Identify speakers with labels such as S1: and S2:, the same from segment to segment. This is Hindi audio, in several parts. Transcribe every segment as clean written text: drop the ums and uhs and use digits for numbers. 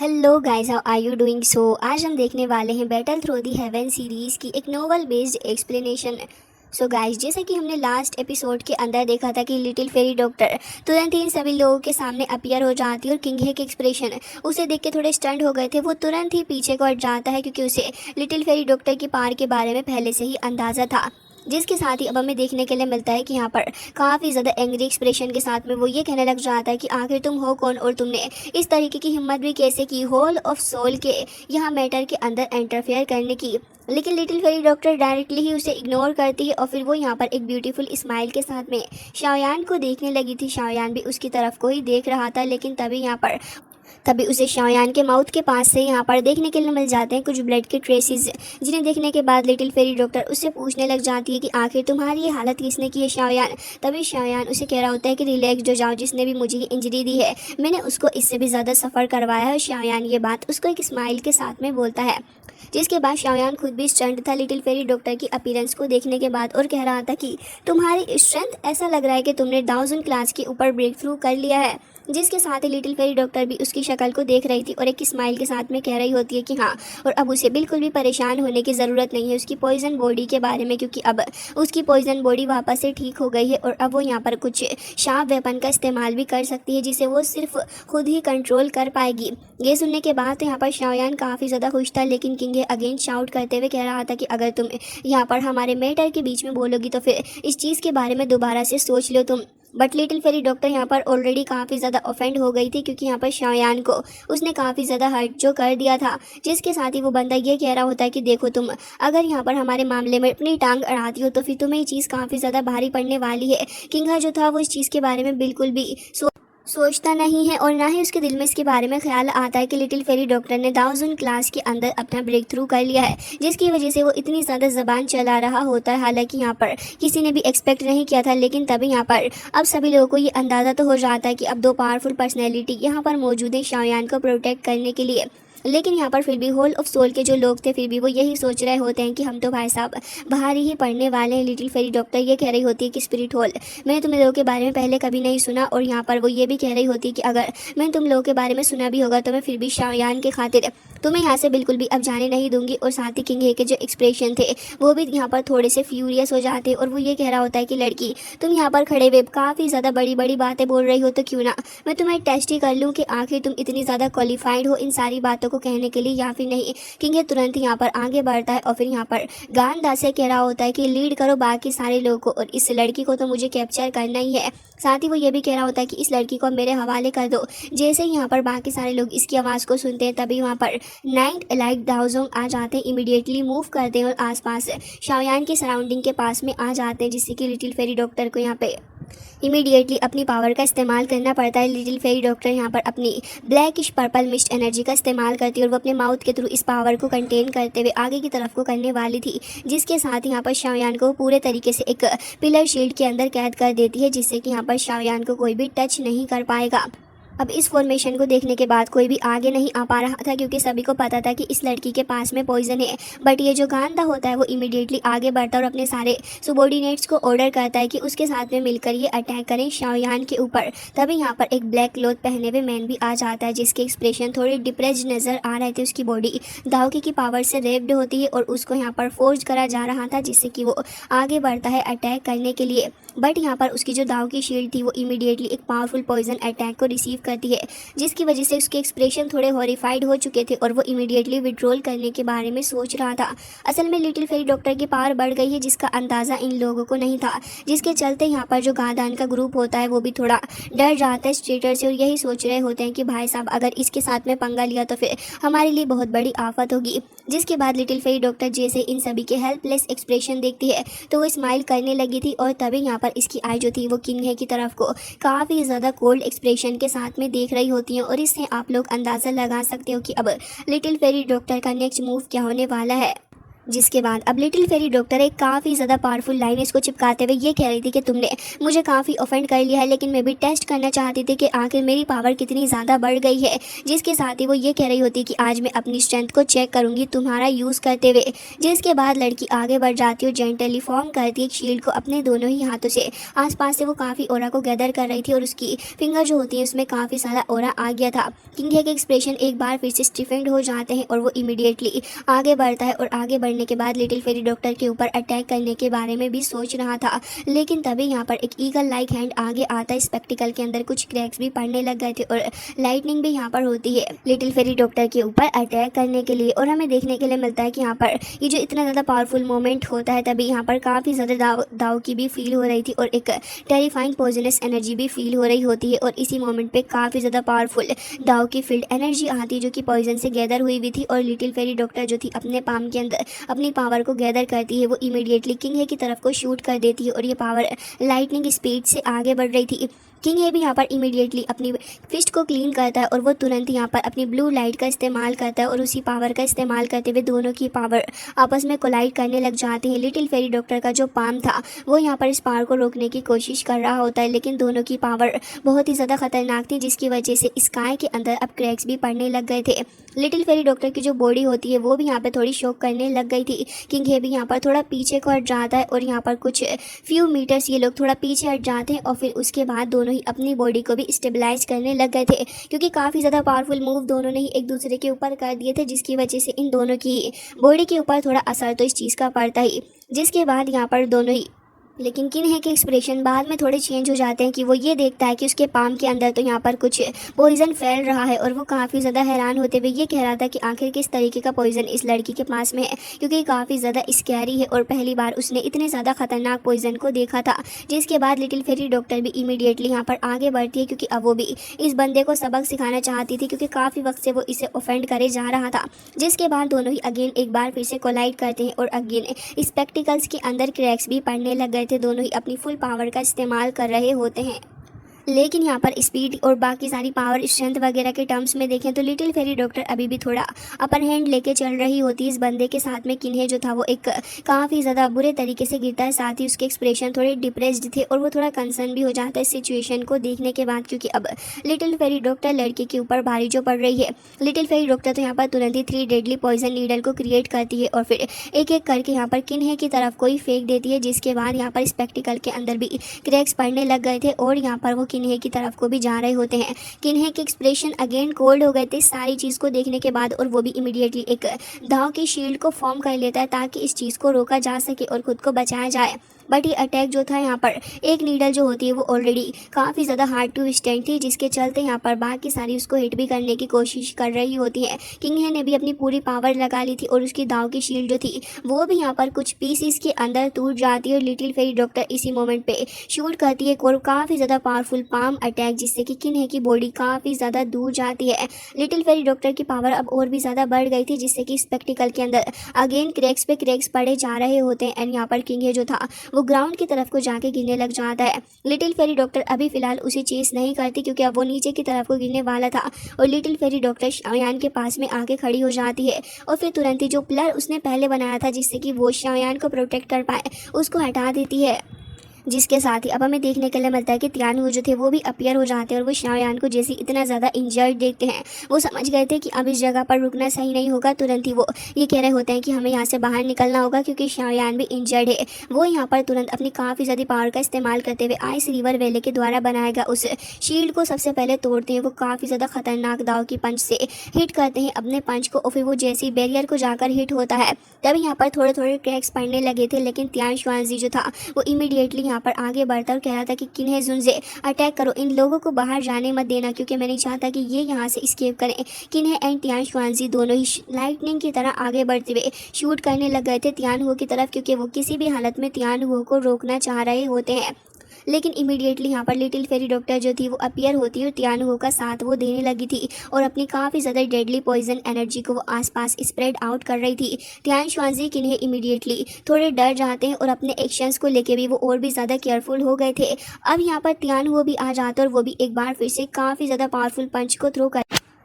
S1: Hello guys, how are you doing? So आज हम देखने वाले हैं battle through the heaven series की एक novel based explanation. So guys, जैसा कि हमने लास्ट एपिसोड के अंदर देखा था कि लिटिल फेरी डॉक्टर तुरंत ही इन सभी लोगों के सामने अपीयर हो जाती है और किंग हे के एक्सप्रेशन उसे देख के थोड़े स्टंट हो गए थे। वो तुरंत ही पीछे को हट जाता है क्योंकि उसे लिटिल फेरी डॉक्टर की पावर के बारे में पहले से ही अंदाज़ा था। जिसके साथ ही अब हमें देखने के लिए मिलता है कि यहाँ पर काफ़ी ज़्यादा एंग्री एक्सप्रेशन के साथ में वो ये कहने लग जाता है कि आखिर तुम हो कौन और तुमने इस तरीके की हिम्मत भी कैसे की होल ऑफ सोल के यहाँ मैटर के अंदर इंटरफेयर करने की। लेकिन लिटिल फेरी डॉक्टर डायरेक्टली ही उसे इग्नोर करती है और फिर वो यहाँ पर एक ब्यूटीफुल स्माइल के साथ में शाओयान को देखने लगी थी। शाओयान भी उसकी तरफ को ही देख रहा था, लेकिन तभी उसे शाओयान के माउथ के पास से यहाँ पर देखने के लिए मिल जाते हैं कुछ ब्लड के ट्रेसेस, जिन्हें देखने के बाद लिटिल फेरी डॉक्टर उससे पूछने लग जाती है कि आखिर तुम्हारी ये हालत किसने की है शाओयान। तभी शाओयान उसे कह रहा होता है कि रिलैक्स हो जाओ, जिसने भी मुझे ये इंजरी दी है मैंने उसको इससे भी ज़्यादा सफ़र करवाया है। शाओयान ये बात उसको एक स्माइल के साथ में बोलता है, जिसके बाद शाओयान खुद भी स्टंट था लिटिल फेरी डॉक्टर की अपीयरेंस को देखने के बाद और कह रहा था कि तुम्हारी स्ट्रेंथ ऐसा लग रहा है कि तुमने 1000 क्लास के ऊपर ब्रेक थ्रू कर लिया है। जिसके साथ ही लिटिल फेरी डॉक्टर भी उसकी शक्ल को देख रही थी और एक स्माइल के साथ में कह रही होती है कि हाँ, और अब उसे बिल्कुल भी परेशान होने की ज़रूरत नहीं है उसकी पॉइजन बॉडी के बारे में, क्योंकि अब उसकी पॉइजन बॉडी वापस से ठीक हो गई है और अब वो यहाँ पर कुछ शार्प वेपन का इस्तेमाल भी कर सकती है जिसे वो सिर्फ खुद ही कंट्रोल कर पाएगी। ये सुनने के बाद तो यहाँ पर शाओयान काफ़ी ज़्यादा खुश था, लेकिन किंग हे अगेन शाउट करते हुए कह रहा था कि अगर तुम यहाँ पर हमारे मैटर के बीच में बोलोगी तो फिर इस चीज़ के बारे में दोबारा से सोच लो तुम। बट लिटिल फेरी डॉक्टर यहाँ पर ऑलरेडी काफ़ी ज़्यादा ऑफेंड हो गई थी, क्योंकि यहाँ पर शाओयान को उसने काफ़ी ज़्यादा हर्ट जो कर दिया था। जिसके साथ ही वो बंदा ये कह रहा होता है कि देखो, तुम अगर यहाँ पर हमारे मामले में अपनी टांग अड़ाती हो तो फिर तुम्हें ये चीज़ काफ़ी ज़्यादा भारी पड़ने वाली है। किंग हे जो था वो इस चीज़ के बारे में बिल्कुल भी सोचता नहीं है और ना ही उसके दिल में इसके बारे में ख्याल आता है कि लिटिल फेरी डॉक्टर ने 1000 क्लास के अंदर अपना ब्रेक थ्रू कर लिया है, जिसकी वजह से वो इतनी ज़्यादा ज़बान चला रहा होता है। हालांकि यहाँ पर किसी ने भी एक्सपेक्ट नहीं किया था, लेकिन तभी यहाँ पर अब सभी लोगों को ये अंदाज़ा तो हो जाता है कि अब दो पावरफुल पर्सनैलिटी यहाँ पर मौजूद है शाओयान को प्रोटेक्ट करने के लिए। लेकिन यहाँ पर फिर भी होल ऑफ सोल के जो लोग थे फिर भी वो यही सोच रहे होते हैं कि हम तो भाई साहब भारी ही पड़ने वाले हैं। लिटिल फेरी डॉक्टर ये कह रही होती है कि स्पिरिट होल, मैंने तुम लोगों के बारे में पहले कभी नहीं सुना, और यहाँ पर वो ये भी कह रही होती है कि अगर मैंने तुम लोगों के बारे में सुना भी होगा तो मैं फिर भी शाओयान के खातिर तुम्हें यहाँ से बिल्कुल भी अब जाने नहीं दूंगी। और साथ ही किंग हे के जो एक्सप्रेशन थे वो भी यहाँ पर थोड़े से फ्यूरियस हो जाते और वो ये कह रहा होता है कि लड़की, तुम यहाँ पर खड़े हुए काफ़ी ज़्यादा बड़ी बड़ी बातें बोल रही हो, तो क्यों ना मैं तुम्हें टेस्ट ही कर लूँ कि आखिर तुम इतनी ज़्यादा क्वालिफाइड हो इन सारी बातों को कहने के लिए या फिर नहीं। किंग हे तुरंत यहाँ पर आगे बढ़ता है और फिर यहाँ पर गांधा से कह रहा होता है कि लीड करो बाकी सारे लोगों को, और इस लड़की को तो मुझे कैप्चर करना ही है। साथ ही वो ये भी कह रहा होता है कि इस लड़की को मेरे हवाले कर दो। जैसे ही यहाँ पर बाकी सारे लोग इसकी आवाज़ को सुनते हैं तभी वहाँ पर नाइट एलाइट दाओजोंग आ जाते हैं, इमीडिएटली मूव करते हैं और आसपास शाओयान के सराउंडिंग के पास में आ जाते हैं, जिससे कि लिटिल फेरी डॉक्टर को यहाँ पे इमीडिएटली अपनी पावर का इस्तेमाल करना पड़ता है। लिटिल फेरी डॉक्टर यहाँ पर अपनी ब्लैकिश पर्पल मिस्ट एनर्जी का इस्तेमाल करती है और वो अपने माउथ के थ्रू इस पावर को कंटेन करते हुए आगे की तरफ को करने वाली थी, जिसके साथ यहाँ पर शाओयान को पूरे तरीके से एक पिलर शील्ड के अंदर कैद कर देती है, जिससे कि यहाँ पर शाओयान को कोई भी टच नहीं कर पाएगा। अब इस फॉर्मेशन को देखने के बाद कोई भी आगे नहीं आ पा रहा था, क्योंकि सभी को पता था कि इस लड़की के पास में पॉइजन है। बट ये जो गांधा होता है वो इमीडिएटली आगे बढ़ता है और अपने सारे सुबॉर्डिनेट्स को ऑर्डर करता है कि उसके साथ में मिलकर ये अटैक करें शाओयान के ऊपर। तभी यहाँ पर एक ब्लैक क्लॉथ पहने हुए मैन भी आ जाता है, जिसके एक्सप्रेशन थोड़े डिप्रेस्ड नज़र आ रहे थे। उसकी बॉडी दाओकी की पावर से रेप्ड होती है और उसको यहाँ पर फोर्स करा जा रहा था, जिससे कि वो आगे बढ़ता है अटैक करने के लिए। बट यहाँ पर उसकी जो दाव की शील्ड थी वो इमीडिएटली एक पावरफुल पॉइजन अटैक को रिसीव करती है, जिसकी वजह से उसके एक्सप्रेशन थोड़े हॉरिफाइड हो चुके थे और वो इमीडिएटली विड्रॉल करने के बारे में सोच रहा था। असल में लिटिल फेरी डॉक्टर की पावर बढ़ गई है, जिसका अंदाज़ा इन लोगों को नहीं था, जिसके चलते यहाँ पर जो गादान का ग्रुप होता है वो भी थोड़ा डर जाता है स्ट्रेटर से और यही सोच रहे होते हैं कि भाई साहब अगर इसके साथ में पंगा लिया तो फिर हमारे लिए बहुत बड़ी आफत होगी। जिसके बाद लिटिल फेरी डॉक्टर जैसे इन सभी के हेल्पलेस एक्सप्रेशन देखती है तो वो स्माइल करने लगी थी, और तभी यहाँ पर इसकी आई जो थी वो किंग हे की तरफ को काफ़ी ज़्यादा कोल्ड एक्सप्रेशन के साथ में देख रही होती हैं। और इससे आप लोग अंदाज़ा लगा सकते हो कि अब लिटिल फेरी डॉक्टर का नेक्स्ट मूव क्या होने वाला है। जिसके बाद अब लिटिल फेरी डॉक्टर एक काफ़ी ज़्यादा पावरफुल लाइन इसको चिपकाते हुए ये कह रही थी कि तुमने मुझे काफ़ी ऑफेंड कर लिया है, लेकिन मैं भी टेस्ट करना चाहती थी कि आखिर मेरी पावर कितनी ज़्यादा बढ़ गई है। जिसके साथ ही वो ये कह रही होती कि आज मैं अपनी स्ट्रेंथ को चेक करूँगी तुम्हारा यूज़ करते हुए। जिसके बाद लड़की आगे बढ़ जाती है और जेंटली फॉर्म करती है एक शील्ड को अपने दोनों ही हाथों से। आसपास से वो काफ़ी ओरा को गैदर कर रही थी और उसकी फिंगर जो होती है उसमें काफ़ी सारा ओरा आ गया था। किंग हे के एक्सप्रेशन एक बार फिर से स्टिफेंड हो जाते हैं और वो इमीडिएटली आगे बढ़ता है और आगे बढ़ने के बाद लिटिल फेरी डॉक्टर के ऊपर अटैक करने के बारे में भी सोच रहा था। लेकिन तभी यहाँ पर एक ईगल लाइक हैंड आगे आता है। स्पेक्टिकल के अंदर कुछ क्रैक्स भी पड़ने लग गए थे और लाइटनिंग भी यहाँ पर होती है लिटिल फेरी डॉक्टर के ऊपर अटैक करने के लिए। और हमें देखने के लिए मिलता है कि यहाँ पर ये जो इतना ज़्यादा पावरफुल मोमेंट होता है तभी यहाँ पर काफ़ी ज़्यादा दाव की भी फील हो रही थी और एक टेरिफाइंग पॉइजनस एनर्जी भी फील हो रही होती है। और इसी मोमेंट पे काफ़ी ज़्यादा पावरफुल दाव की फील्ड एनर्जी आती है जो कि पॉइजन से गैदर हुई हुई थी। और लिटिल फेरी डॉक्टर जो थी अपने पाम के अंदर अपनी पावर को गैदर करती है, वो इमीडिएटली किंग हे की तरफ को शूट कर देती है और ये पावर लाइटनिंग स्पीड से आगे बढ़ रही थी। किंग हे भी यहाँ पर इमीडिएटली अपनी फिस्ट को क्लीन करता है और वो तुरंत यहाँ पर अपनी ब्लू लाइट का इस्तेमाल करता है और उसी पावर का इस्तेमाल करते हुए दोनों की पावर आपस में कोलाइड करने लग जाती है। लिटिल फेरी डॉक्टर का जो पाम था वो यहाँ पर इस पावर को रोकने की कोशिश कर रहा होता है, लेकिन दोनों की पावर बहुत ही ज़्यादा खतरनाक थी जिसकी वजह से स्काई के अंदर अब क्रैक्स भी पड़ने लग गए थे। लिटिल फेरी डॉक्टर की जो बॉडी होती है वो भी यहाँ पर थोड़ी शॉक करने लग गई थी। किंग हे भी यहाँ पर थोड़ा पीछे को हट जाता है और यहाँ पर कुछ फ्यू मीटर्स ये लोग थोड़ा पीछे हट जाते हैं और फिर उसके बाद दोनों ही अपनी बॉडी को भी स्टेबलाइज करने लग गए थे, क्योंकि काफ़ी ज़्यादा पावरफुल मूव दोनों ने ही एक दूसरे के ऊपर कर दिए थे, जिसकी वजह से इन दोनों की बॉडी के ऊपर थोड़ा असर तो इस चीज़ का पड़ता ही। जिसके बाद यहाँ पर दोनों ही लेकिन किंग हे के एक्सप्रेशन बाद में थोड़े चेंज हो जाते हैं कि वो ये देखता है कि उसके पाम के अंदर तो यहाँ पर कुछ पॉइजन फैल रहा है और वो काफ़ी ज़्यादा हैरान होते हुए ये कह रहा था कि आखिर किस तरीके का पॉइजन इस लड़की के पास में है, क्योंकि काफ़ी ज़्यादा स्कैरी है और पहली बार उसने इतने ज़्यादा खतरनाक पॉइजन को देखा था। जिसके बाद लिटिल फेरी डॉक्टर भी इमीडिएटली यहाँ पर आगे बढ़ती है, क्योंकि अब वो भी इस बंदे को सबक सिखाना चाहती थी, क्योंकि काफ़ी वक्त से वो इसे ऑफेंड करे जा रहा था। जिसके बाद दोनों ही अगेन एक बार फिर से कोलाइड करते हैं और अगेन स्पेक्टिकल्स के अंदर क्रैक्स भी पड़ने लग गए थे। दोनों ही अपनी फुल पावर का इस्तेमाल कर रहे होते हैं, लेकिन यहाँ पर स्पीड और बाकी सारी पावर स्ट्रेंथ वगैरह के टर्म्स में देखें तो लिटिल फेरी डॉक्टर अभी भी थोड़ा अपर हैंड लेके चल रही होती है इस बंदे के साथ में। किन्हे जो था वो एक काफ़ी ज़्यादा बुरे तरीके से गिरता है, साथ ही उसके एक्सप्रेशन थोड़े डिप्रेस्ड थे और वो थोड़ा कंसर्न भी हो जाता है सिचुएशन को देखने के बाद, क्योंकि अब लिटिल फेरी डॉक्टर लड़के के ऊपर भारी जो पड़ रही है। लिटिल फेरी डॉक्टर तो यहाँ पर तुरंत ही 3 डेडली पॉइजन नीडल को क्रिएट करती है और फिर एक एक करके यहाँ पर किन्हे की तरफ को ही फेंक देती है। जिसके बाद यहाँ पर स्पेक्टिकल के अंदर भी क्रैक्स पड़ने लग गए थे और यहाँ पर वो किन्हे की तरफ को भी जा रहे होते हैं। किन्हे के एक्सप्रेशन अगेन कोल्ड हो गए थे सारी चीज़ को देखने के बाद और वो भी इमीडिएटली एक दाव की शील्ड को फॉर्म कर लेता है ताकि इस चीज़ को रोका जा सके और खुद को बचाया जाए। बट ये अटैक जो था यहाँ पर एक नीडल जो होती है वो ऑलरेडी काफ़ी ज़्यादा हार्ड टू स्टैंड थी, जिसके चलते यहाँ पर बाकी सारी उसको हिट भी करने की कोशिश कर रही होती है। किंग हे ने भी अपनी पूरी पावर लगा ली थी और उसकी दाव की शील्ड जो थी वो भी यहाँ पर कुछ पीसीस के अंदर टूट जाती है और लिटिल फेरी डॉक्टर इसी मोमेंट पे शूट करती है और काफ़ी ज़्यादा पावरफुल पाम अटैक, जिससे कि किन्हे की बॉडी काफ़ी ज़्यादा दूर जाती है। लिटिल फेरी डॉक्टर की पावर अब और भी ज़्यादा बढ़ गई थी, जिससे कि स्पेक्टिकल के अंदर अगेन क्रैक्स पे क्रैक्स पड़े जा रहे होते हैं एंड यहाँ पर किंग हे जो था वो ग्राउंड की तरफ को जाके गिरने लग जाता है। लिटिल फेरी डॉक्टर अभी फिलहाल उसे चेस नहीं करती, क्योंकि अब वो नीचे की तरफ को गिरने वाला था और लिटिल फेरी डॉक्टर शाओयान के पास में आके खड़ी हो जाती है और फिर तुरंत ही जो पिलर उसने पहले बनाया था जिससे कि वो शाओयान को प्रोटेक्ट कर पाए उसको हटा देती है। जिसके साथ ही अब हमें देखने के लिए मिलता है कि तियानू जो थे वो भी अपीयर हो जाते हैं और वो शाओयान को जैसे इतना ज़्यादा इंजर्ड देखते हैं वो समझ गए थे कि अब इस जगह पर रुकना सही नहीं होगा। तुरंत ही वो ये कह रहे होते हैं कि हमें यहाँ से बाहर निकलना होगा क्योंकि शाओयान भी इंजर्ड है। वो यहाँ पर तुरंत अपनी काफ़ी ज़्यादा पावर का इस्तेमाल करते हुए आइस रिवर वैले के द्वारा बनाया गया उस शील्ड को सबसे पहले तोड़ते हैं। वो काफ़ी ज़्यादा खतरनाक दाव की पंच से हिट करते हैं अपने पंच को और फिर वो जैसे बैरियर को जाकर हिट होता है तभी यहाँ पर थोड़े थोड़े क्रैक्स पड़ने लगे थे, लेकिन तियान शुआनजी जो था वो इमीडिएटली यहाँ पर आगे बढ़ता और कह रहा था कि किन्हे जुन से अटैक करो, इन लोगों को बाहर जाने मत देना क्योंकि मैं नहीं चाहता कि ये यहाँ से स्केप करें। किन्हे एंड तियान शुआनजी दोनों ही लाइटनिंग की तरह आगे बढ़ते हुए शूट करने लग गए थे तियान हुओ की तरफ, क्योंकि वो किसी भी हालत में तियान हुओ को रोकना चाह रहे होते हैं। लेकिन इमीडिएटली यहाँ पर लिटिल फेरी डॉक्टर जो थी वो अपीयर होती है और तियान हुओ का साथ वो देने लगी थी और अपनी काफ़ी ज़्यादा डेडली पॉइजन एनर्जी को वो आसपास स्प्रेड आउट कर रही थी। तियान शुआनजी किन्हे इमीडिएटली थोड़े डर जाते हैं और अपने एक्शंस को लेके भी वो और भी ज़्यादा केयरफुल हो गए थे। अब यहाँ पर तियान हुओ भी आ जाते और वो भी एक बार फिर से काफ़ी ज़्यादा पावरफुल पंच को थ्रो कर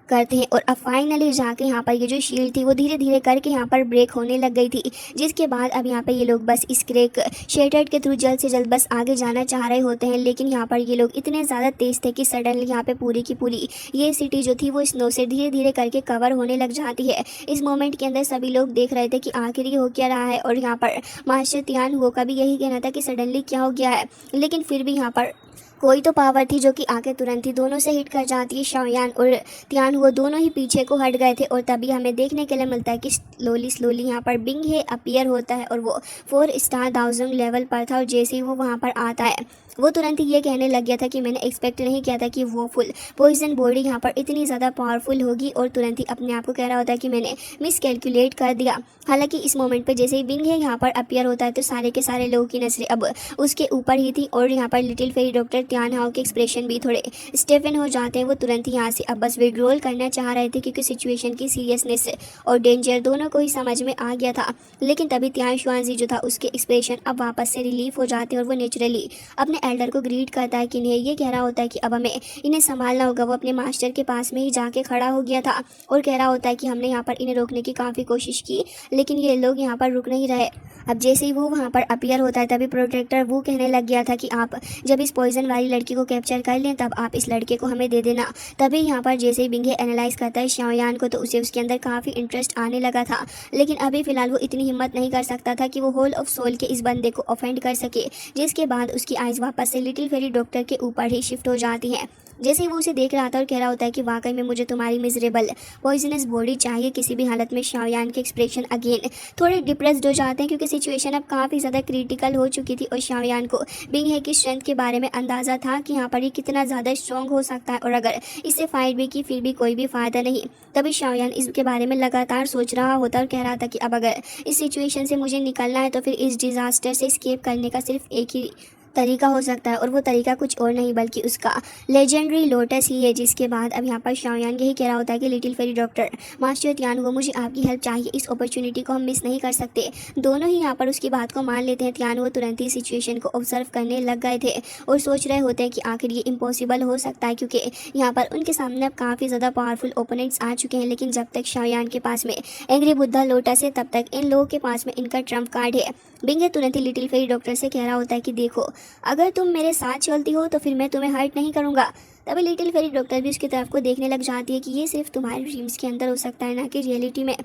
S1: करते हैं और अब फाइनली जाके यहाँ पर ये जो शील्ड थी वो धीरे धीरे करके यहाँ पर ब्रेक होने लग गई थी, जिसके बाद अब यहाँ पर ये लोग बस इस क्रैक शेटर्ड के थ्रू जल्द से जल्द बस आगे जाना चाह रहे होते हैं। लेकिन यहाँ पर ये लोग इतने ज़्यादा तेज़ थे कि सडनली यहाँ पे पूरी की पूरी ये सिटी जो थी वो स्नो से धीरे धीरे करके कवर होने लग जाती है। इस मोमेंट के अंदर सभी लोग देख रहे थे कि आखिर ये हो क्या रहा है, और यहाँ पर मास्टर तियान हुओ का भी यही कहना था कि सडनली क्या हो गया है। लेकिन फिर भी यहाँ पर कोई तो पावर थी जो कि आके तुरंत ही दोनों से हिट कर जाती है। शाओयान और तियान हुओ दोनों ही पीछे को हट गए थे, और तभी हमें देखने के लिए मिलता है कि स्लोली यहाँ पर बिंग हे अपीयर होता है और वो 4 स्टार 1000 लेवल पर था। और जैसे ही वो वहाँ पर आता है वो तुरंत ही ये कहने लग गया था कि मैंने एक्सपेक्ट नहीं किया था कि वो फुल पॉइजन बॉडी यहाँ पर इतनी ज़्यादा पावरफुल होगी, और तुरंत ही अपने आप को कह रहा होता है कि मैंने मिस कैलकुलेट कर दिया। हालांकि इस मोमेंट पे जैसे ही बिंग है यहाँ पर अपीयर होता है तो सारे के सारे लोगों की नज़रें अब उसके ऊपर ही थी, और यहाँ पर लिटिल फेरी डॉक्टर तियान हाओ के एक्सप्रेशन भी थोड़े स्टेफन हो जाते हैं। वो तुरंत ही यहाँ से अब बस विड्रॉल करना चाह रहे थे क्योंकि सिचुएशन की सीरियसनेस और डेंजर दोनों को ही समझ में आ गया था। लेकिन तभी तियान शुआनजी जो था उसके एक्सप्रेशन अब वापस से रिलीफ हो जाते हैं, और वो नेचुरली अपने एल्डर को ग्रीट करता है कि इन्हें ये कह रहा होता है कि अब हमें इन्हें संभालना होगा। वो अपने मास्टर के पास में ही जाके खड़ा हो गया था और कह रहा होता है कि हमने यहाँ पर इन्हें रोकने की काफ़ी कोशिश की, लेकिन ये लोग यहाँ पर रुक नहीं रहे। अब जैसे ही वो वहाँ पर अपीयर होता है तभी प्रोटेक्टर वो कहने लग गया था कि आप जब इस पॉइजन वाली लड़की को कैप्चर कर लें तब आप इस लड़के को हमें दे देना। तभी यहाँ पर जैसे ही बिंगे एनालाइज करता है शाओयान को तो उसे उसके अंदर काफ़ी इंटरेस्ट आने लगा था, लेकिन अभी फ़िलहाल वो इतनी हिम्मत नहीं कर सकता था कि वो होल ऑफ सोल के इस बंदे को ऑफेंड कर सके। जिसके बाद उसकी आइज़ वापस से लिटिल फेरी डॉक्टर के ऊपर ही शिफ्ट हो जाती हैं। जैसे ही वो उसे देख रहा था और कह रहा होता है कि वाकई में मुझे तुम्हारी मिजरेबल पॉइजनस बॉडी चाहिए किसी भी हालत में, शाओयान के एक्सप्रेशन अगेन थोड़े डिप्रेस्ड हो जाते हैं क्योंकि सिचुएशन अब काफ़ी ज़्यादा क्रिटिकल हो चुकी थी, और शाओयान को बिंग हे की स्ट्रेंथ के बारे में अंदाज़ा था कि यहाँ पर ये कितना ज़्यादा स्ट्रॉन्ग हो सकता है, और अगर इससे फाइट भी की फिर भी कोई भी फ़ायदा नहीं। तभी शाओयान इसके बारे में लगातार सोच रहा होता और कह रहा था कि अब अगर इस सिचुएशन से मुझे निकलना है तो फिर इस डिज़ास्टर से एस्केप करने का सिर्फ एक ही तरीका हो सकता है, और वो तरीका कुछ और नहीं बल्कि उसका लेजेंडरी लोटस ही है। जिसके बाद अब यहाँ पर शाओयान यही कह रहा होता है कि little fairy doctor master Tian हुओ मुझे आपकी हेल्प चाहिए, इस अपॉर्चुनिटी को हम मिस नहीं कर सकते। दोनों ही यहाँ पर उसकी बात को मान लेते हैं। तियान हुओ तुरंत ही सिचुएशन को ऑब्जर्व करने लग गए थे और सोच रहे होते हैं कि आखिर ये इम्पॉसिबल हो सकता है क्योंकि यहाँ पर उनके सामने अब काफ़ी ज़्यादा पावरफुल ओपोनेंट्स आ चुके हैं। लेकिन जब तक शाओयान के पास में एंग्री बुद्धा लोटस है तब तक इन लोगों के पास में इनका ट्रम्प कार्ड है। बिंगे तुरंत ही लिटिल फेरी डॉक्टर से कह रहा होता है कि देखो अगर तुम मेरे साथ चलती हो तो फिर मैं तुम्हें हर्ट नहीं करूँगा। तभी लिटिल फेरी डॉक्टर भी उसकी तरफ को देखने लग जाती है कि ये सिर्फ तुम्हारे ड्रीम्स के अंदर हो सकता है ना कि रियलिटी में।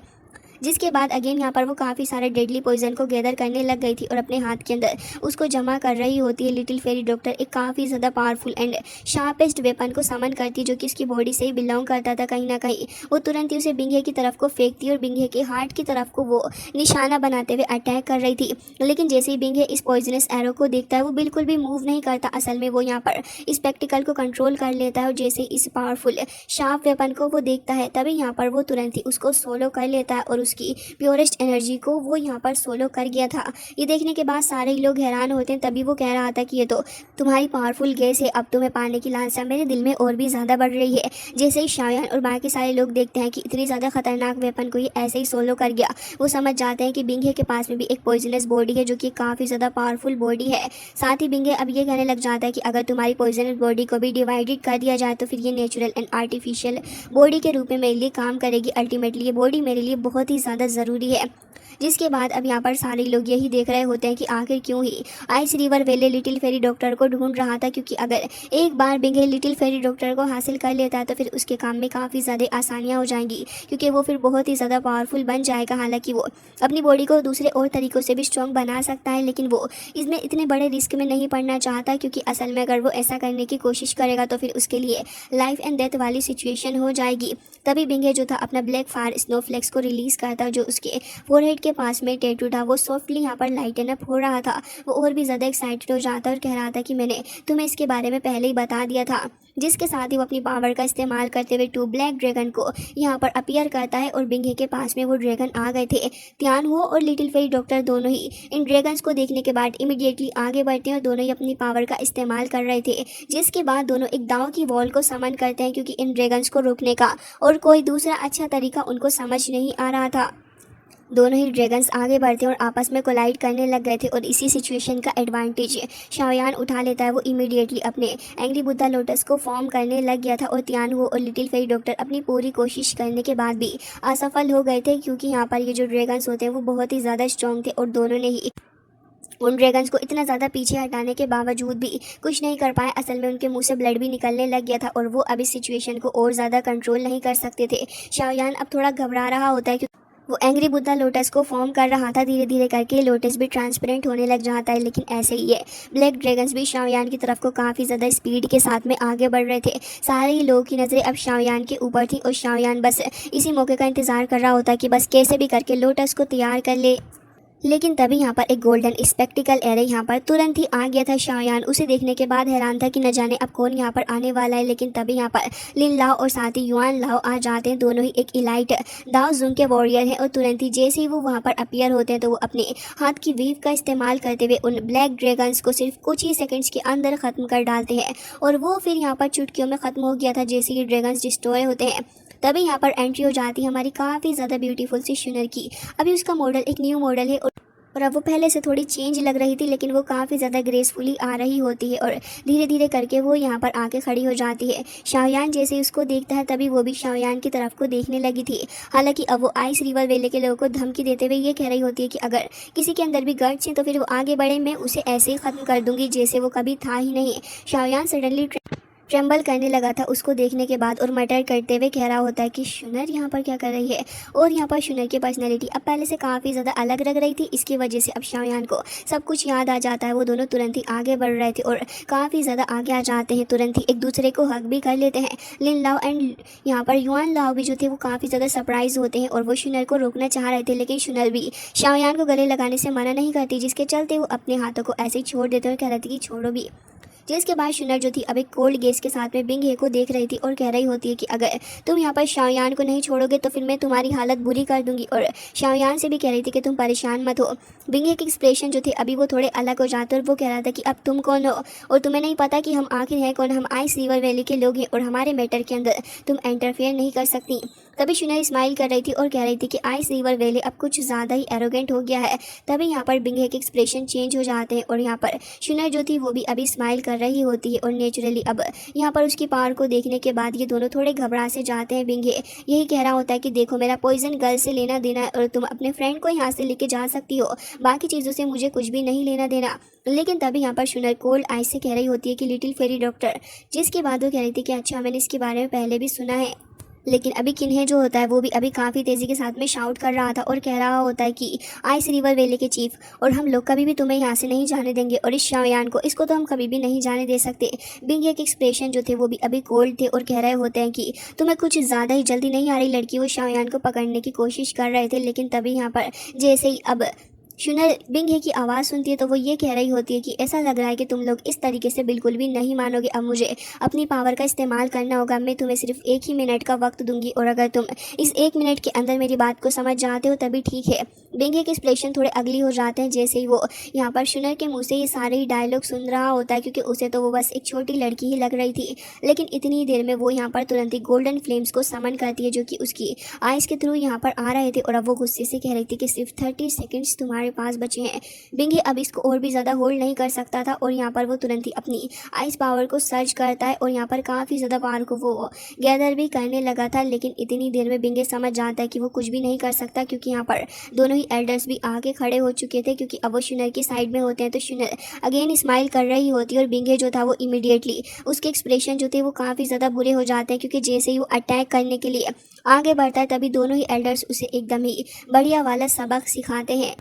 S1: जिसके बाद अगेन यहाँ पर वो काफ़ी सारे डेडली पॉइजन को गैदर करने लग गई थी और अपने हाथ के अंदर उसको जमा कर रही होती है। लिटिल फेरी डॉक्टर एक काफ़ी ज़्यादा पावरफुल एंड शार्पेस्ट वेपन को समन करती जो कि इसकी बॉडी से ही बिलोंग करता था कहीं ना कहीं। वो तुरंत ही उसे बिंगे की तरफ को फेंकती और बिंगे के हार्ट की तरफ को वो निशाना बनाते हुए अटैक कर रही थी। लेकिन जैसे ही बिंगे इस पॉइजनस एरो को देखता है वो बिल्कुल भी मूव नहीं करता। असल में वो यहाँ पर स्पेक्टिकल को कंट्रोल कर लेता है और जैसे इस पावरफुल शार्प वेपन को वो देखता है तभी यहाँ पर वो तुरंत ही उसको सोलो कर लेता है और उसकी प्योरेस्ट एनर्जी को वो यहाँ पर सोलो कर गया था। ये देखने के बाद सारे ही लोग हैरान होते हैं। तभी वो कह रहा था कि ये तो तुम्हारी पावरफुल गैस है, अब तुम्हें पाने की लालसा मेरे दिल में और भी ज़्यादा बढ़ रही है। जैसे ही शाओयान और बाकी सारे लोग देखते हैं कि इतनी ज़्यादा खतरनाक वेपन को ये ऐसे ही सोलो कर गया, वो समझ जाते हैं कि बिंगे के पास में भी एक पॉइजनस बॉडी है जो कि काफ़ी ज़्यादा पावरफुल बॉडी है। साथ ही बिंगे अब ये कहने लग जाता है कि अगर तुम्हारी पॉइजनस बॉडी को भी डिवाइडेड कर दिया जाए तो फिर ये नेचुरल एंड आर्टिफिशियल बॉडी के रूप में मेरे लिए काम करेगी। अल्टीमेटली ये बॉडी मेरे लिए बहुत ही ज़्यादा ज़रूरी है। जिसके बाद अब यहाँ पर सारे लोग यही देख रहे होते हैं कि आखिर क्यों ही आइस रिवर वेले लिटिल फेरी डॉक्टर को ढूंढ रहा था, क्योंकि अगर एक बार बिंगे लिटिल फेरी डॉक्टर को हासिल कर लेता है तो फिर उसके काम में काफ़ी ज़्यादा आसानियाँ हो जाएंगी क्योंकि वो फिर बहुत ही ज़्यादा पावरफुल बन जाएगा। हालांकि वो अपनी बॉडी को दूसरे और तरीक़ों से भी स्ट्रॉन्ग बना सकता है, लेकिन वो इसमें इतने बड़े रिस्क में नहीं पड़ना चाहता क्योंकि असल में अगर वो ऐसा करने की कोशिश करेगा तो फिर उसके लिए लाइफ एंड डेथ वाली सिचुएशन हो जाएगी। तभी बिंगे जो था अपना ब्लैक फायर स्नोफ्लेक्स को रिलीज़ करता जो उसके फोरहेड के पास में टैटू था वो सॉफ्टली यहाँ पर लाइटन अप हो रहा था। वो और भी ज़्यादा एक्साइटेड हो जाता और कह रहा था कि मैंने तुम्हें इसके बारे में पहले ही बता दिया था। जिसके साथ ही वो अपनी पावर का इस्तेमाल करते हुए 2 ब्लैक ड्रैगन को यहाँ पर अपीयर करता है और बिंगे के पास में वो ड्रैगन आ गए थे। तियान हुओ और लिटिल फेरी डॉक्टर दोनों ही इन ड्रैगन्स को देखने के बाद इमीडिएटली आगे बढ़ते हैं और दोनों ही अपनी पावर का इस्तेमाल कर रहे थे। जिसके बाद दोनों एक दाव की वॉल को समन करते हैं क्योंकि इन ड्रैगन्स को रोकने का और कोई दूसरा अच्छा तरीका उनको समझ नहीं आ रहा था। दोनों ही ड्रैगन्स आगे बढ़ते और आपस में कोलाइड करने लग गए थे और इसी सिचुएशन का एडवांटेज शाओयान उठा लेता है। वो इमीडिएटली अपने एंग्री बुद्धा लोटस को फॉर्म करने लग गया था और तियानवो और लिटिल फेरी डॉक्टर अपनी पूरी कोशिश करने के बाद भी असफल हो गए थे, क्योंकि यहाँ पर ये जो ड्रैगन्स होते हैं वो बहुत ही ज़्यादा स्ट्रॉन्ग थे और दोनों ने ही उन ड्रैगन्स को इतना ज़्यादा पीछे हटाने के बावजूद भी कुछ नहीं कर पाए। असल में उनके मुंह से ब्लड भी निकलने लग गया था और वो अब इस सिचुएशन को और ज़्यादा कंट्रोल नहीं कर सकते थे। शाओयान अब थोड़ा घबरा रहा होता है क्योंकि वो एंग्री बुद्धा लोटस को फॉर्म कर रहा था। धीरे धीरे करके लोटस भी ट्रांसपेरेंट होने लग जाता है, लेकिन ऐसे ही है ब्लैक ड्रैगन्स भी शाओयान की तरफ को काफ़ी ज़्यादा स्पीड के साथ में आगे बढ़ रहे थे। सारे ही लोगों की नज़रें अब शाओयान के ऊपर थी और शाओयान बस इसी मौके का इंतज़ार कर रहा होता है कि बस कैसे भी करके लोटस को तैयार कर ले। लेकिन तभी यहाँ पर एक गोल्डन स्पेक्टिकल एरे यहाँ पर तुरंत ही आ गया था। शाओयान उसे देखने के बाद हैरान था कि न जाने अब कौन यहाँ पर आने वाला है, लेकिन तभी यहाँ पर लिन लाओ और साथ ही युआन लाओ आ जाते हैं। दोनों ही एक इलाइट दाओ जुंग के वॉरियर हैं और तुरंत ही जैसे ही वो वहाँ पर अपीयर होते हैं तो वो अपने हाथ की वीव का इस्तेमाल करते हुए उन ब्लैक ड्रैगन्स को सिर्फ कुछ ही सेकेंड्स के अंदर ख़त्म कर डालते हैं और वो फिर यहाँ पर चुटकियों में ख़त्म हो गया था जैसे ही ड्रैगन्स डिस्ट्रॉय होते हैं। तभी यहाँ पर एंट्री हो जाती है हमारी काफ़ी ज़्यादा ब्यूटीफुल सी शुनर की। अभी उसका मॉडल एक न्यू मॉडल है और अब वो पहले से थोड़ी चेंज लग रही थी, लेकिन वो काफ़ी ज़्यादा ग्रेसफुली आ रही होती है और धीरे धीरे करके वो यहाँ पर आके खड़ी हो जाती है। शाओयान जैसे उसको देखता है तभी वो भी शाओयान की तरफ को देखने लगी थी। हालांकि अब वो आइस रिवर वेले के लोगों को धमकी देते हुए ये कह रही होती है कि अगर किसी के अंदर भी गट्स हैं तो फिर वो आगे बढ़े, मैं उसे ऐसे ही ख़त्म कर दूंगी जैसे वो कभी था ही नहीं। शाओयान सडनली ट्रेम्बल करने लगा था उसको देखने के बाद और मटर करते हुए कह रहा होता है कि शुनर यहाँ पर क्या कर रही है। और यहाँ पर शुनर की पर्सनैलिटी अब पहले से काफ़ी ज़्यादा अलग लग रही थी। इसकी वजह से अब शाओयान को सब कुछ याद आ जाता है। वो दोनों तुरंत ही आगे बढ़ रहे थे और काफ़ी ज़्यादा आगे आ जाते हैं। तुरंत ही एक दूसरे को हक भी कर लेते हैं। लिन लाओ एंड यहाँ पर युआन लाओ भी जो थे वो काफ़ी ज़्यादा सरप्राइज होते हैं और वो शुनर को रोकना चाह रहे थे, लेकिन शुनर भी शाओयान को गले लगाने से मना नहीं करती, जिसके चलते वो अपने हाथों को ऐसे ही छोड़ देते और कह रहे थे कि छोड़ो भी। जिसके बाद शुनर जो थी अब एक कोल्ड गेस के साथ में बिंग हे को देख रही थी और कह रही होती है कि अगर तुम यहाँ पर शाओयान को नहीं छोड़ोगे तो फिर मैं तुम्हारी हालत बुरी कर दूंगी। और शाओयान से भी कह रही थी कि तुम परेशान मत हो। बिंग हे के एक्सप्रेशन जो थे अभी वो थोड़े अलग हो जाते और वो कह रहा था कि अब तुम कौन हो और तुम्हें नहीं पता कि हम आखिर हैं कौन। हम आइस रिवर वैली के लोग हैं और हमारे मैटर के अंदर तुम इंटरफेयर नहीं कर सकती। तभी शुनर स्माइल कर रही थी और कह रही थी कि आइस रिवर वैली अब कुछ ज़्यादा ही एरोगेंट हो गया है। तभी यहाँ पर बिंग हे के एक्सप्रेशन चेंज हो जाते हैं और यहाँ पर शुनर जो थी वो भी अभी स्माइल कर रही होती है और नेचुरली अब यहाँ पर उसकी पावर को देखने के बाद ये दोनों थोड़े घबरा से जाते हैं। बिंग हे यही कह रहा होता है कि देखो मेरा पॉइजन गर्ल से लेना देना है और तुम अपने फ्रेंड को यहाँ से लेके जा सकती हो, बाकी चीज़ों से मुझे कुछ भी नहीं लेना देना। लेकिन तभी यहाँ पर शुनर कोल्ड आइस से कह रही होती है कि लिटिल फेरी डॉक्टर, जिसके बाद वो कह रही थी कि अच्छा मैंने इसके बारे में पहले भी सुना है। लेकिन अभी किन्हे जो होता है वो भी अभी काफ़ी तेज़ी के साथ में शाउट कर रहा था और कह रहा होता है कि आइस रिवर वेले के चीफ और हम लोग कभी भी तुम्हें यहाँ से नहीं जाने देंगे और इस शाओयान को इसको तो हम कभी भी नहीं जाने दे सकते। बिंग हे के एक्सप्रेशन जो थे वो भी अभी कोल्ड थे और कह रहे होते हैं कि तुम्हें कुछ ज़्यादा ही जल्दी नहीं आ रही लड़की। वो शाओयान को पकड़ने की कोशिश कर रहे थे, लेकिन तभी यहाँ पर जैसे ही अब शुनर बिंग हे की आवाज़ सुनती है तो वो ये कह रही होती है कि ऐसा लग रहा है कि तुम लोग इस तरीके से बिल्कुल भी नहीं मानोगे। अब मुझे अपनी पावर का इस्तेमाल करना होगा। मैं तुम्हें सिर्फ 1 ही मिनट का वक्त दूंगी और अगर तुम इस 1 मिनट के अंदर मेरी बात को समझ जाते हो तभी ठीक है। बिंग हे के एक्सप्रेशन थोड़े अगली हो जाते हैं जैसे ही वो यहाँ पर शुनर के मुँह से ये सारे ही डायलॉग सुन रहा होता है, क्योंकि उसे तो वो बस एक छोटी लड़की ही लग रही थी। लेकिन इतनी देर में वो यहाँ पर तुरंत ही गोल्डन फ्लेम्स को समन करती है जो कि उसकी आइज़ के थ्रू यहाँ पर आ रहे थे और अब वो गुस्से से कह रही थी कि सिर्फ 30 सेकेंड्स तुम्हारे पास बचे हैं। बिंग हे अब इसको और भी ज़्यादा होल्ड नहीं कर सकता था और यहाँ पर वो तुरंत ही अपनी आइस पावर को सर्च करता है और यहाँ पर काफ़ी ज़्यादा पावर को वो गैदर भी करने लगा था। लेकिन इतनी देर में बिंग हे समझ जाता है कि वो कुछ भी नहीं कर सकता, क्योंकि यहाँ पर दोनों ही एल्डर्स भी आगे खड़े हो चुके थे, क्योंकि अब वो शुनर की साइड में होते हैं। तो शुनर अगेन स्माइल कर रही होती है और बिंग हे जो था वो इमीडिएटली उसके एक्सप्रेशन जो थे वो काफ़ी ज़्यादा बुरे हो जाते हैं, क्योंकि जैसे ही वो अटैक करने के लिए आगे बढ़ता है तभी दोनों ही एल्डर्स उसे एकदम ही बढ़िया वाला सबक सिखाते हैं।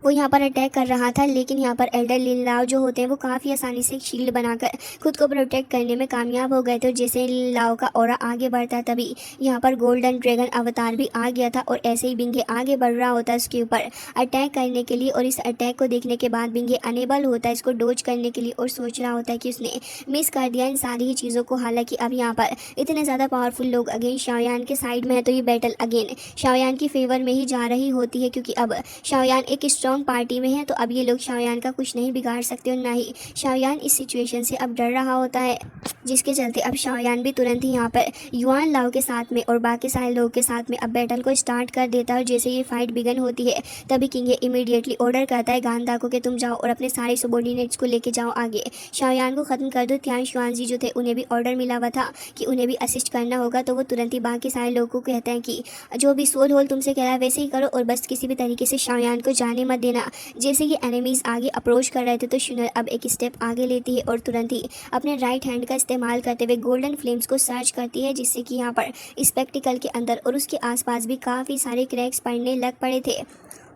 S1: वो यहाँ पर अटैक कर रहा था, लेकिन यहाँ पर एल्डर लिन लाओ जो होते हैं वो काफ़ी आसानी से एक शील्ड बनाकर खुद को प्रोटेक्ट करने में कामयाब हो गए थे। और जैसे लिन लाओ का ऑरा आगे बढ़ता है तभी यहाँ पर गोल्डन ड्रैगन अवतार भी आ गया था और ऐसे ही बिंग हे आगे बढ़ रहा होता है उसके ऊपर अटैक करने के लिए। और इस अटैक को देखने के बाद बिंग हे अनेबल होता है इसको डोज करने के लिए और सोच रहा होता है कि उसने मिस कर दिया इन सारी ही चीज़ों को। हालांकि अब यहाँ पर इतने ज़्यादा पावरफुल लोग अगेन शाओयान के साइड में है तो ये बैटल अगेन शाओयान की फेवर में ही जा रही होती है, क्योंकि अब शाओयान एक स्ट्रॉन्ग पार्टी में है, तो अब ये लोग शाओयान का कुछ नहीं बिगाड़ सकते और ना ही शाओयान इस सिचुएशन से अब डर रहा होता है, जिसके चलते अब शाओयान भी तुरंत ही यहाँ पर युआन लाओ के साथ में और बाकी सारे लोगों के साथ में अब बैटल को स्टार्ट कर देता है। और जैसे ये फाइट बिगन होती है तभी किंग ये इमीडिएटली ऑर्डर करता है गांदा को कि तुम जाओ और अपने सारे सबॉर्डिनेट्स को लेके जाओ आगे, शाओयान को ख़त्म कर दो। त्यान शुआनजी जो थे उन्हें भी ऑर्डर मिला हुआ था कि उन्हें भी असिस्ट करना होगा, तो वो तुरंत ही बाकी सारे लोगों को कहते हैं कि जो भी सोल होल तुमसे कह रहा है वैसे ही करो और बस किसी भी तरीके से शाओयान को जाने मत देना। जैसे ही एनिमीज़ आगे अप्रोच कर रहे थे तो शुनर अब एक स्टेप आगे लेती है और तुरंत ही अपने राइट हैंड का इस्तेमाल करते हुए गोल्डन फ्लेम्स को सर्च करती है, जिससे कि यहाँ पर स्पेक्टिकल के अंदर और उसके आसपास भी काफ़ी सारे क्रैक्स पड़ने लग पड़े थे।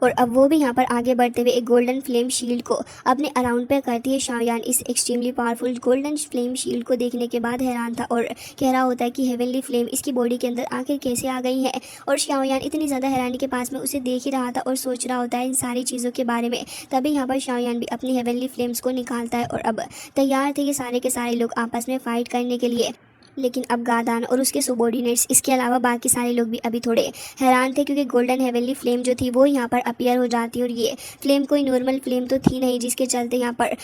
S1: और अब वो भी यहाँ पर आगे बढ़ते हुए एक गोल्डन फ्लेम शील्ड को अपने अराउंड पे करती है। शाओयान इस extremely powerful golden flame shield को देखने के बाद हैरान था और कह रहा होता है कि हेवनली फ्लेम इसकी बॉडी के अंदर आखिर कैसे आ गई है। और शाओयान इतनी ज़्यादा हैरानी के पास में उसे देख ही रहा था और सोच रहा होता है इन सारी चीज़ों के बारे में। तभी यहाँ पर शाओयान भी अपनी हेवनली फ्लेम्स को निकालता है और अब तैयार थे कि सारे के सारे लोग आपस में फाइट करने के लिए। लेकिन अब गादान और उसके सबॉर्डिनेट्स इसके अलावा बाकी सारे लोग भी अभी थोड़े हैरान थे, क्योंकि गोल्डन हेवनली फ्लेम जो थी वो यहाँ पर अपीयर हो जाती और ये फ्लेम कोई नॉर्मल फ्लेम तो थी नहीं, जिसके चलते यहाँ पर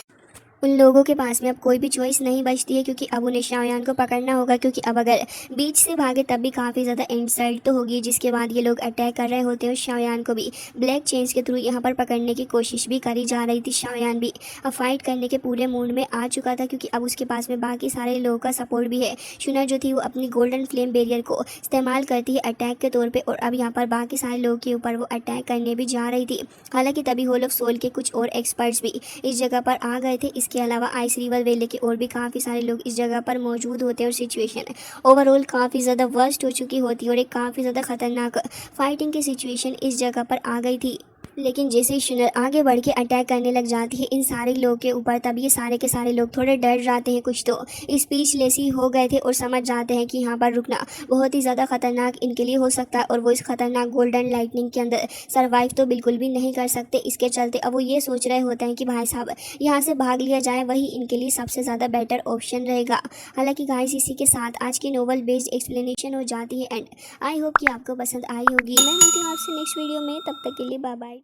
S1: उन लोगों के पास में अब कोई भी चॉइस नहीं बचती है, क्योंकि अब उन्हें शाओयान को पकड़ना होगा। क्योंकि अब अगर बीच से भागे तब भी काफ़ी ज़्यादा इंसल्ट तो होगी, जिसके बाद ये लोग अटैक कर रहे होते हैं और शाओयान को भी ब्लैक चेंज के थ्रू यहाँ पर पकड़ने की कोशिश भी करी जा रही थी। शाओयान भी अब फाइट करने के पूरे मूड में आ चुका था, क्योंकि अब उसके पास में बाकी सारे लोगों का सपोर्ट भी है। शुनर जो थी वो अपनी गोल्डन फ्लेम बैरियर को इस्तेमाल करती है अटैक के तौर पर और अब यहाँ पर बाकी सारे लोगों के ऊपर वो अटैक करने भी जा रही थी। हालांकि तभी होल ऑफ सोल के कुछ और एक्सपर्ट्स भी इस जगह पर आ गए थे। इसके अलावा आइस रिवर वेले के और भी काफ़ी सारे लोग इस जगह पर मौजूद होते हैं और सिचुएशन ओवरऑल काफ़ी ज़्यादा वर्स्ट हो चुकी होती है और एक काफ़ी ज़्यादा खतरनाक फाइटिंग की सिचुएशन इस जगह पर आ गई थी। लेकिन जैसे ही शुनर आगे बढ़ के अटैक करने लग जाती है इन सारे लोगों के ऊपर, तब ये सारे के सारे लोग थोड़े डर जाते हैं, कुछ तो स्पीचलेस ही हो गए थे और समझ जाते हैं कि यहाँ पर रुकना बहुत ही ज़्यादा खतरनाक इनके लिए हो सकता है और वो इस खतरनाक गोल्डन लाइटनिंग के अंदर सर्वाइव तो बिल्कुल भी नहीं कर सकते। इसके चलते अब वो ये सोच रहे होते हैं कि भाई साहब यहाँ से भाग लिया जाए, वही इनके लिए सबसे ज़्यादा बेटर ऑप्शन रहेगा। हालांकि गाइस इसी के साथ आज की नोवेल बेस्ड एक्सप्लेनेशन हो जाती है एंड आई होप कि आपको पसंद आई होगी। मैं मिलती हूँ आपसे नेक्स्ट वीडियो में, तब तक के लिए बाय बाय।